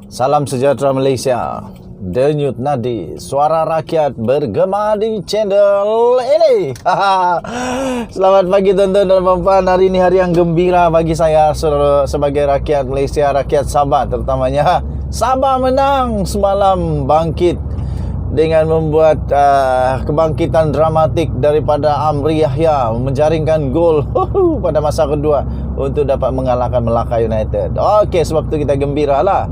Salam sejahtera Malaysia. Denyut nadi suara rakyat bergema di channel ini. Selamat pagi tuan-tuan dan puan-puan. Hari ini hari yang gembira bagi saya sebagai rakyat Malaysia, rakyat Sabah terutamanya. Sabah menang semalam, bangkit dengan membuat kebangkitan dramatik daripada Amri Yahya menjaringkan gol pada masa kedua untuk dapat mengalahkan Melaka United. Okey, sebab tu kita gembira lah.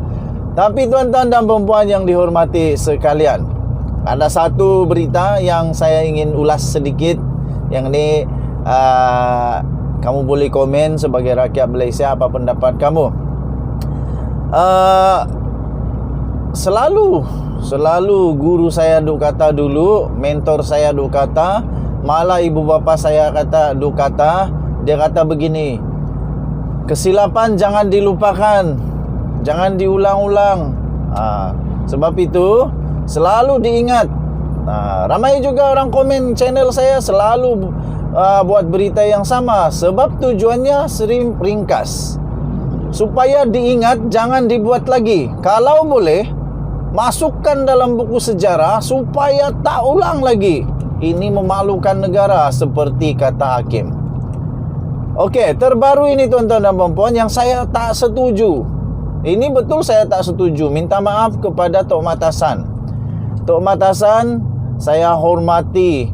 Tapi tuan-tuan dan perempuan yang dihormati sekalian, ada satu berita yang saya ingin ulas sedikit. Yang ni kamu boleh komen sebagai rakyat Malaysia apa pendapat kamu. Selalu guru saya duk kata dulu, mentor saya duk kata, malah ibu bapa saya kata duk kata, dia kata begini, kesilapan jangan dilupakan, jangan diulang-ulang. Sebab itu selalu diingat. Ramai juga orang komen channel saya selalu buat berita yang sama. Sebab tujuannya sering ringkas, supaya diingat, jangan dibuat lagi. Kalau boleh, masukkan dalam buku sejarah supaya tak ulang lagi. Ini memalukan negara, seperti kata hakim. Okey, terbaru ini tuan-tuan dan puan-puan yang saya tak setuju. Ini betul saya tak setuju. Minta maaf kepada Tok Mat Hassan. Tok Mat Hassan, saya hormati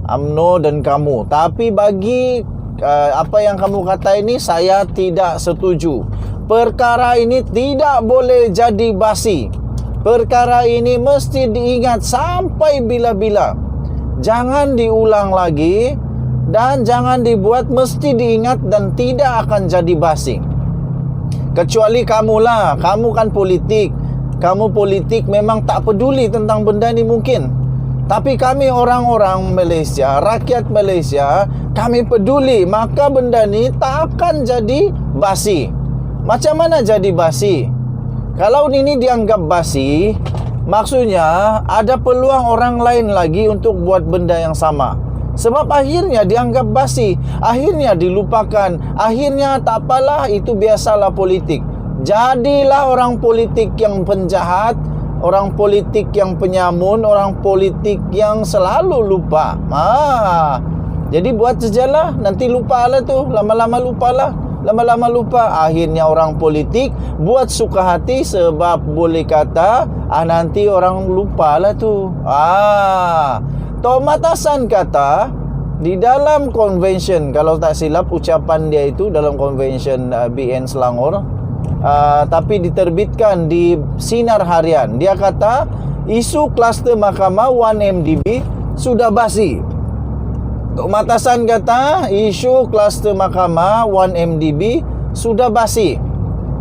UMNO dan kamu. Tapi bagi apa yang kamu kata ini, saya tidak setuju. Perkara ini tidak boleh jadi basi. Perkara ini mesti diingat sampai bila-bila. Jangan diulang lagi dan jangan dibuat, mesti diingat dan tidak akan jadi basi. Kecuali kamulah, kamu kan politik. Kamu politik memang tak peduli tentang benda ni mungkin. Tapi kami orang-orang Malaysia, rakyat Malaysia, kami peduli. Maka benda ni tak akan jadi basi. Macam mana jadi basi? Kalau ini dianggap basi, maksudnya ada peluang orang lain lagi untuk buat benda yang sama. Sebab akhirnya dianggap basi, akhirnya dilupakan, akhirnya tak apalah, itu biasalah politik. Jadilah orang politik yang penjahat, orang politik yang penyamun, orang politik yang selalu lupa. Jadi buat sajalah, nanti lupalah tu, lama-lama lupalah. Lama-lama lupa. Akhirnya orang politik buat suka hati sebab boleh kata nanti orang lupalah tu. Tok Mat Hassan kata di dalam convention, kalau tak silap ucapan dia itu dalam convention BN Selangor, tapi diterbitkan di Sinar Harian. Dia kata isu kluster mahkamah 1MDB sudah basi. Tok Mat Hassan kata isu kluster mahkamah 1MDB sudah basi.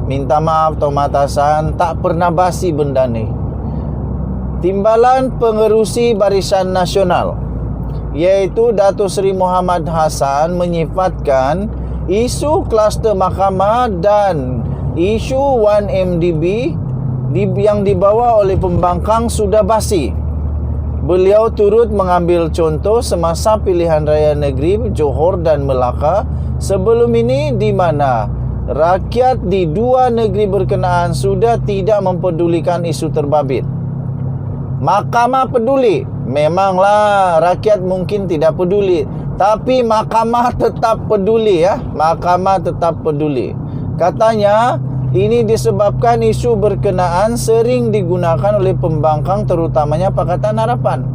Minta maaf Tok Mat Hassan, tak pernah basi benda ni. Timbalan Pengerusi Barisan Nasional, iaitu Datuk Seri Muhammad Hassan, menyifatkan isu kluster mahkamah dan isu 1MDB yang dibawa oleh pembangkang sudah basi. Beliau turut mengambil contoh semasa pilihan raya negeri Johor dan Melaka sebelum ini, di mana rakyat di dua negeri berkenaan sudah tidak mempedulikan isu terbabit. Mahkamah peduli. Memanglah rakyat mungkin tidak peduli, tapi mahkamah tetap peduli ya. Mahkamah tetap peduli. Katanya ini disebabkan isu berkenaan sering digunakan oleh pembangkang, terutamanya Pakatan Harapan.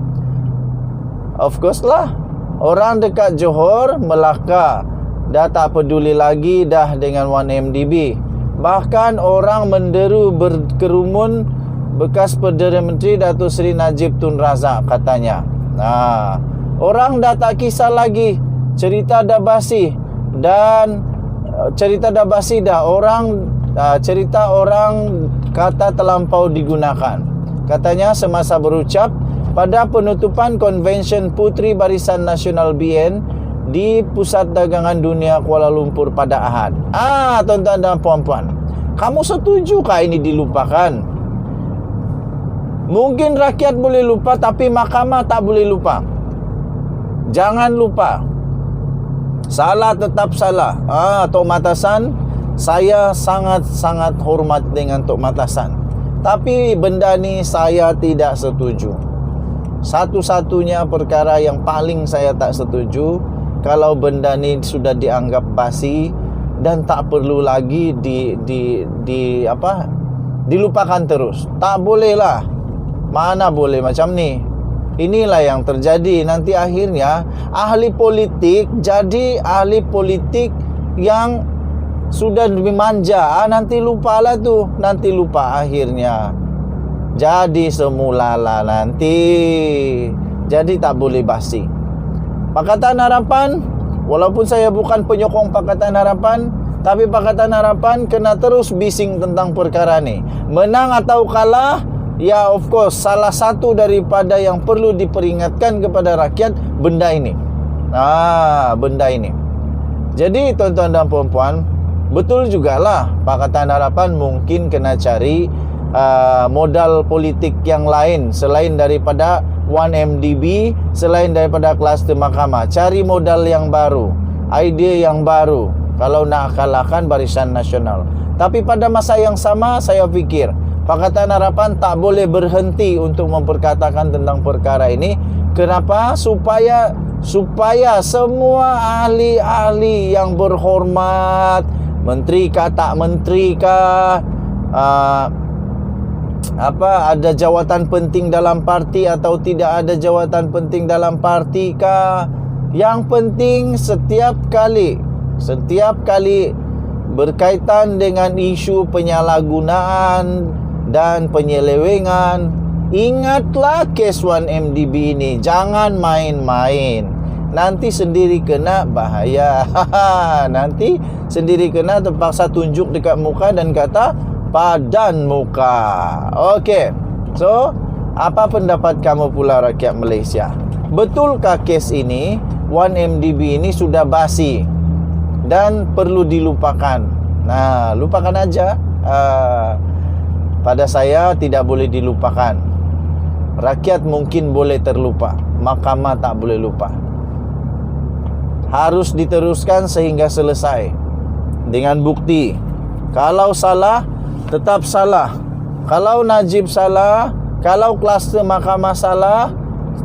Of course lah, orang dekat Johor, Melaka dah tak peduli lagi dah dengan 1MDB. Bahkan orang menderu berkerumun bekas Perdana Menteri Datuk Seri Najib Tun Razak katanya. Orang dah tak kisah lagi, cerita dah basi dan cerita dah basi dah. Cerita orang kata terlampau digunakan. Katanya semasa berucap pada penutupan konvensyen Puteri Barisan Nasional BN di Pusat Dagangan Dunia Kuala Lumpur pada Ahad. Tuan-tuan dan puan-puan, kamu setujukah ini dilupakan? Mungkin rakyat boleh lupa, tapi mahkamah tak boleh lupa. Jangan lupa. Salah tetap salah. Tok Mat Hassan, saya sangat-sangat hormat dengan Tok Mat Hassan. Tapi benda ni saya tidak setuju. Satu-satunya perkara yang paling saya tak setuju, kalau benda ni sudah dianggap basi dan tak perlu lagi dilupakan terus. Tak boleh lah. Mana boleh macam ni. Inilah yang terjadi. Nanti akhirnya ahli politik jadi ahli politik yang sudah lebih manja. Nanti lupalah tu. Nanti lupa akhirnya. Jadi semulalah nanti. Jadi tak boleh basi. Pakatan Harapan, walaupun saya bukan penyokong Pakatan Harapan, tapi Pakatan Harapan kena terus bising tentang perkara ni. Menang atau kalah, ya of course salah satu daripada yang perlu diperingatkan kepada rakyat benda ini. Benda ini. Jadi tuan-tuan dan puan-puan, betul jugalah Pakatan Harapan mungkin kena cari modal politik yang lain selain daripada 1MDB, selain daripada kluster mahkamah. Cari modal yang baru, idea yang baru kalau nak kalahkan Barisan Nasional. Tapi pada masa yang sama saya fikir Pakatan Harapan tak boleh berhenti untuk memperkatakan tentang perkara ini. Kenapa? Supaya semua ahli-ahli yang berhormat, menteri kah tak menteri kah, ada jawatan penting dalam parti atau tidak ada jawatan penting dalam parti kah, yang penting setiap kali berkaitan dengan isu penyalahgunaan dan penyelewengan, ingatlah kes 1MDB ini. Jangan main-main. Nanti sendiri kena bahaya. Nanti sendiri kena terpaksa tunjuk dekat muka dan kata padan muka. Okey. So, apa pendapat kamu pula rakyat Malaysia? Betulkah kes ini, 1MDB ini sudah basi dan perlu dilupakan? Nah, lupakan aja. Pada saya tidak boleh dilupakan. Rakyat mungkin boleh terlupa, mahkamah tak boleh lupa. Harus diteruskan sehingga selesai dengan bukti. Kalau salah, tetap salah. Kalau Najib salah, kalau kluster mahkamah salah,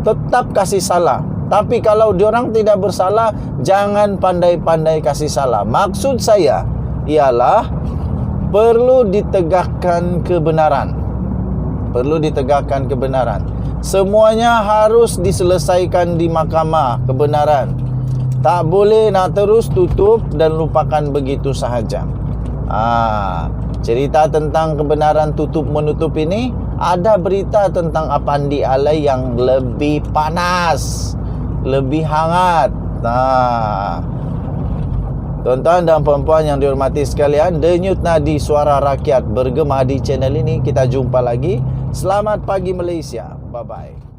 tetap kasih salah. Tapi kalau diorang tidak bersalah, jangan pandai-pandai kasih salah. Maksud saya ialah perlu ditegakkan kebenaran. Perlu ditegakkan kebenaran. Semuanya harus diselesaikan di mahkamah kebenaran. Tak boleh nak terus tutup dan lupakan begitu sahaja. Cerita tentang kebenaran tutup-menutup ini, ada berita tentang Apandi Alai yang lebih panas, lebih hangat. Tuan-tuan dan puan-puan yang dihormati sekalian, Denyut Nadi Suara Rakyat bergema di channel ini. Kita jumpa lagi. Selamat pagi Malaysia. Bye-bye.